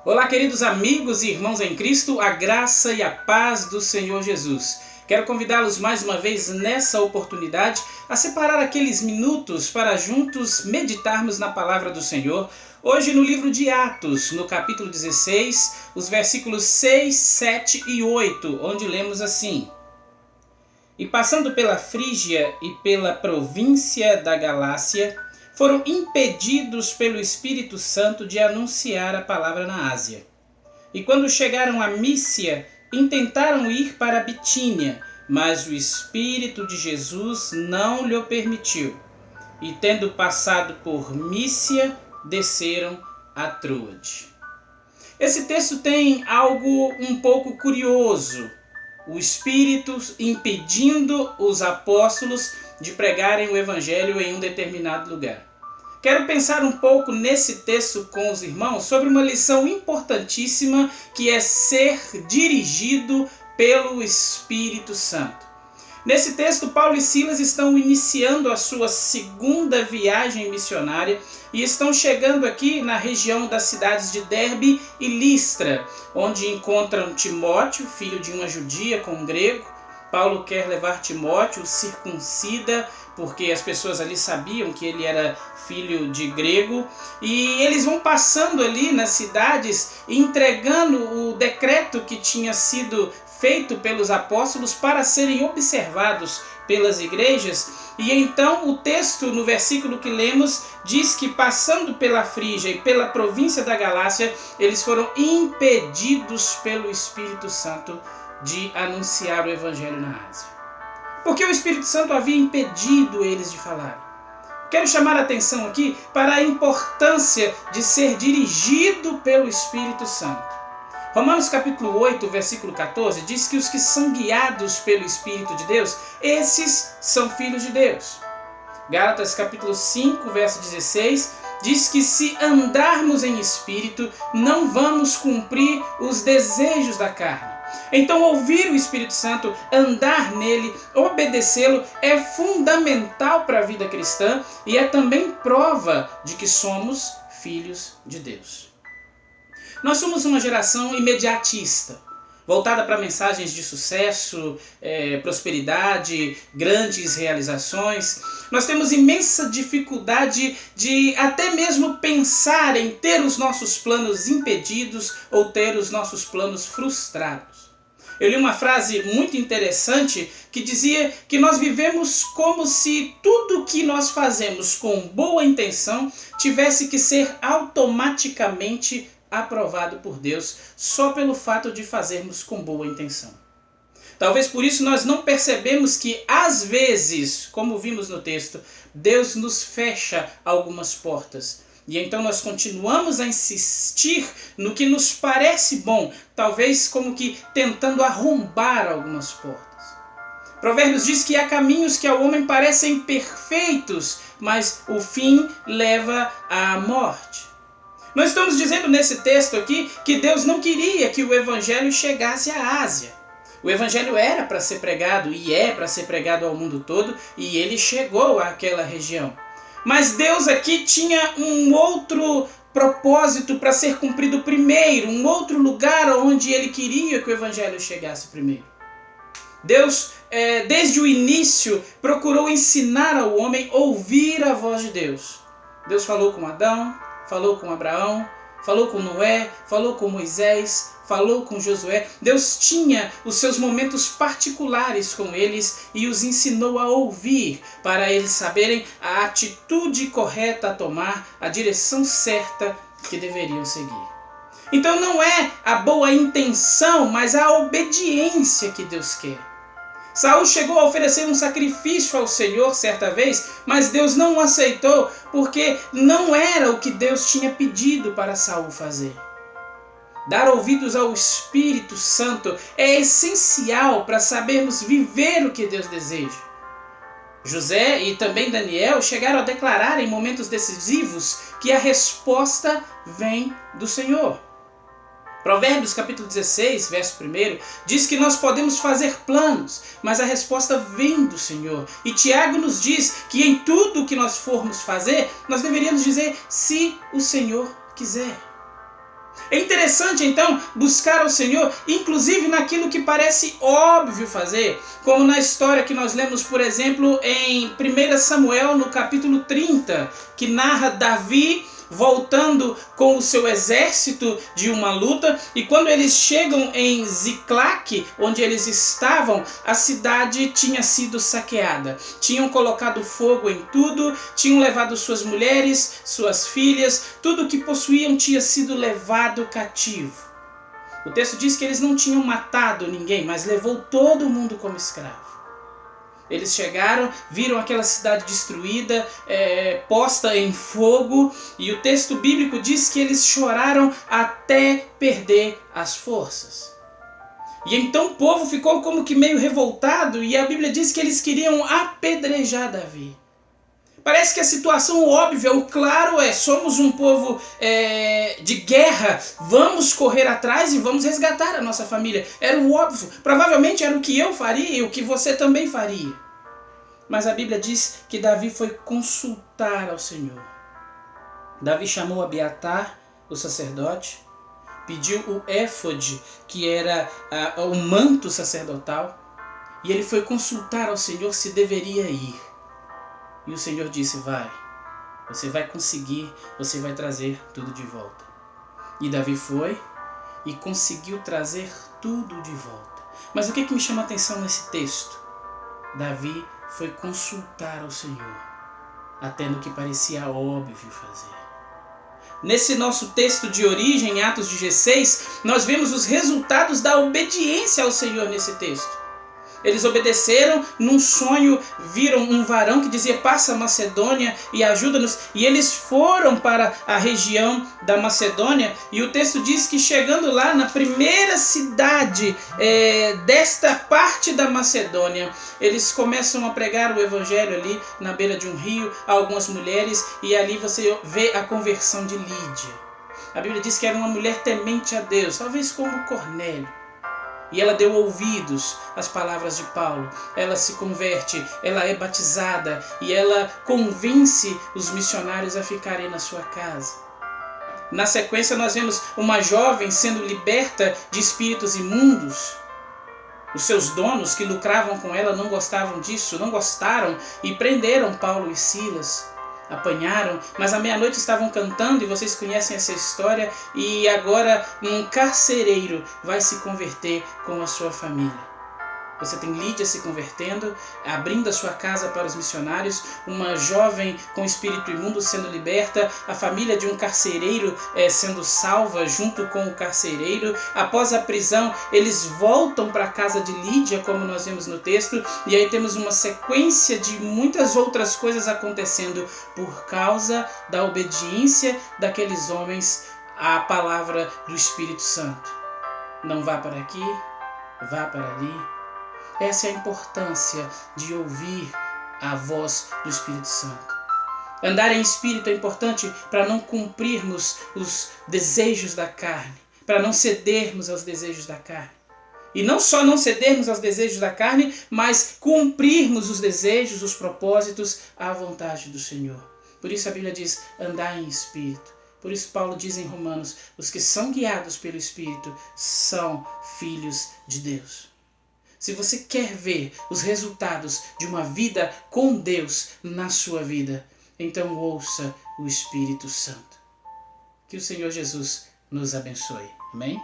Olá, queridos amigos e irmãos em Cristo, a graça e a paz do Senhor Jesus. Quero convidá-los mais uma vez nessa oportunidade a separar aqueles minutos para juntos meditarmos na palavra do Senhor. Hoje no livro de Atos, no capítulo 16, os versículos 6, 7 e 8, onde lemos assim: E passando pela Frígia e pela província da Galácia, foram impedidos pelo Espírito Santo de anunciar a palavra na Ásia. E quando chegaram a Mísia, intentaram ir para a Bitínia, mas o Espírito de Jesus não lhe permitiu. E tendo passado por Mísia, desceram a Troade. Esse texto tem algo um pouco curioso. O Espírito impedindo os apóstolos de pregarem o Evangelho em um determinado lugar. Quero pensar um pouco nesse texto com os irmãos sobre uma lição importantíssima que é ser dirigido pelo Espírito Santo. Nesse texto, Paulo e Silas estão iniciando a sua segunda viagem missionária e estão chegando aqui na região das cidades de Derbe e Listra, onde encontram Timóteo, filho de uma judia com um grego. Paulo quer levar Timóteo, circuncida, porque as pessoas ali sabiam que ele era filho de grego, e eles vão passando ali nas cidades, entregando o decreto que tinha sido feito pelos apóstolos para serem observados pelas igrejas. E então o texto, no versículo que lemos, diz que passando pela Frígia e pela província da Galácia, eles foram impedidos pelo Espírito Santo de anunciar o Evangelho na Ásia. Porque o Espírito Santo havia impedido eles de falar. Quero chamar a atenção aqui para a importância de ser dirigido pelo Espírito Santo. Romanos capítulo 8, versículo 14, diz que os que são guiados pelo Espírito de Deus, esses são filhos de Deus. Gálatas capítulo 5, verso 16, diz que se andarmos em Espírito, não vamos cumprir os desejos da carne. Então ouvir o Espírito Santo, andar nele, obedecê-lo é fundamental para a vida cristã e é também prova de que somos filhos de Deus. Nós somos uma geração imediatista, voltada para mensagens de sucesso, prosperidade, grandes realizações. Nós temos imensa dificuldade de até mesmo pensar em ter os nossos planos impedidos ou ter os nossos planos frustrados. Eu li uma frase muito interessante que dizia que nós vivemos como se tudo que nós fazemos com boa intenção tivesse que ser automaticamente aprovado por Deus só pelo fato de fazermos com boa intenção. Talvez por isso nós não percebemos que às vezes, como vimos no texto, Deus nos fecha algumas portas. E então nós continuamos a insistir no que nos parece bom, talvez como que tentando arrombar algumas portas. Provérbios diz que há caminhos que ao homem parecem perfeitos, mas o fim leva à morte. Nós estamos dizendo nesse texto aqui que Deus não queria que o Evangelho chegasse à Ásia. O Evangelho era para ser pregado e é para ser pregado ao mundo todo, e ele chegou àquela região. Mas Deus aqui tinha um outro propósito para ser cumprido primeiro, um outro lugar onde ele queria que o Evangelho chegasse primeiro. Deus, desde o início, procurou ensinar ao homem a ouvir a voz de Deus. Deus falou com Adão, falou com Abraão, falou com Noé, falou com Moisés, falou com Josué. Deus tinha os seus momentos particulares com eles e os ensinou a ouvir, para eles saberem a atitude correta a tomar, a direção certa que deveriam seguir. Então não é a boa intenção, mas a obediência que Deus quer. Saul chegou a oferecer um sacrifício ao Senhor certa vez, mas Deus não o aceitou, porque não era o que Deus tinha pedido para Saul fazer. Dar ouvidos ao Espírito Santo é essencial para sabermos viver o que Deus deseja. José e também Daniel chegaram a declarar em momentos decisivos que a resposta vem do Senhor. Provérbios capítulo 16, verso 1, diz que nós podemos fazer planos, mas a resposta vem do Senhor. E Tiago nos diz que em tudo que nós formos fazer, nós deveríamos dizer, se o Senhor quiser. É interessante, então, buscar ao Senhor, inclusive naquilo que parece óbvio fazer, como na história que nós lemos, por exemplo, em 1 Samuel, no capítulo 30, que narra Davi voltando com o seu exército de uma luta, e quando eles chegam em Ziclac, onde eles estavam, a cidade tinha sido saqueada. Tinham colocado fogo em tudo, tinham levado suas mulheres, suas filhas, tudo o que possuíam tinha sido levado cativo. O texto diz que eles não tinham matado ninguém, mas levou todo mundo como escravo. Eles chegaram, viram aquela cidade destruída, posta em fogo, e o texto bíblico diz que eles choraram até perder as forças. E então o povo ficou como que meio revoltado, e a Bíblia diz que eles queriam apedrejar Davi. Parece que a situação óbvia, o claro somos um povo de guerra, vamos correr atrás e vamos resgatar a nossa família. Era o óbvio, provavelmente era o que eu faria e o que você também faria. Mas a Bíblia diz que Davi foi consultar ao Senhor. Davi chamou Abiatar, o sacerdote, pediu o éfode, que era o manto sacerdotal, e ele foi consultar ao Senhor se deveria ir. E o Senhor disse: vai, você vai conseguir, você vai trazer tudo de volta. E Davi foi e conseguiu trazer tudo de volta. Mas o que me chama a atenção nesse texto? Davi foi consultar ao Senhor, até no que parecia óbvio fazer. Nesse nosso texto de origem, em Atos 16, nós vemos os resultados da obediência ao Senhor nesse texto. Eles obedeceram, num sonho viram um varão que dizia: passa a Macedônia e ajuda-nos. E eles foram para a região da Macedônia, e o texto diz que chegando lá na primeira cidade desta parte da Macedônia, eles começam a pregar o evangelho ali na beira de um rio a algumas mulheres, e ali você vê a conversão de Lídia. A Bíblia diz que era uma mulher temente a Deus, talvez como Cornélio. E ela deu ouvidos às palavras de Paulo. Ela se converte, ela é batizada e ela convence os missionários a ficarem na sua casa. Na sequência nós vemos uma jovem sendo liberta de espíritos imundos. Os seus donos que lucravam com ela não gostavam disso, não gostaram e prenderam Paulo e Silas. Apanharam, mas à meia-noite estavam cantando, e vocês conhecem essa história, e agora um carcereiro vai se converter com a sua família. Você tem Lídia se convertendo, abrindo a sua casa para os missionários, uma jovem com espírito imundo sendo liberta, a família de um carcereiro sendo salva junto com o carcereiro. Após a prisão, eles voltam para a casa de Lídia, como nós vemos no texto, e aí temos uma sequência de muitas outras coisas acontecendo por causa da obediência daqueles homens à palavra do Espírito Santo. Não vá para aqui, vá para ali. Essa é a importância de ouvir a voz do Espírito Santo. Andar em espírito é importante para não cumprirmos os desejos da carne, para não cedermos aos desejos da carne. E não só não cedermos aos desejos da carne, mas cumprirmos os desejos, os propósitos, à vontade do Senhor. Por isso a Bíblia diz: andar em espírito. Por isso Paulo diz em Romanos: os que são guiados pelo Espírito são filhos de Deus. Se você quer ver os resultados de uma vida com Deus na sua vida, então ouça o Espírito Santo. Que o Senhor Jesus nos abençoe. Amém?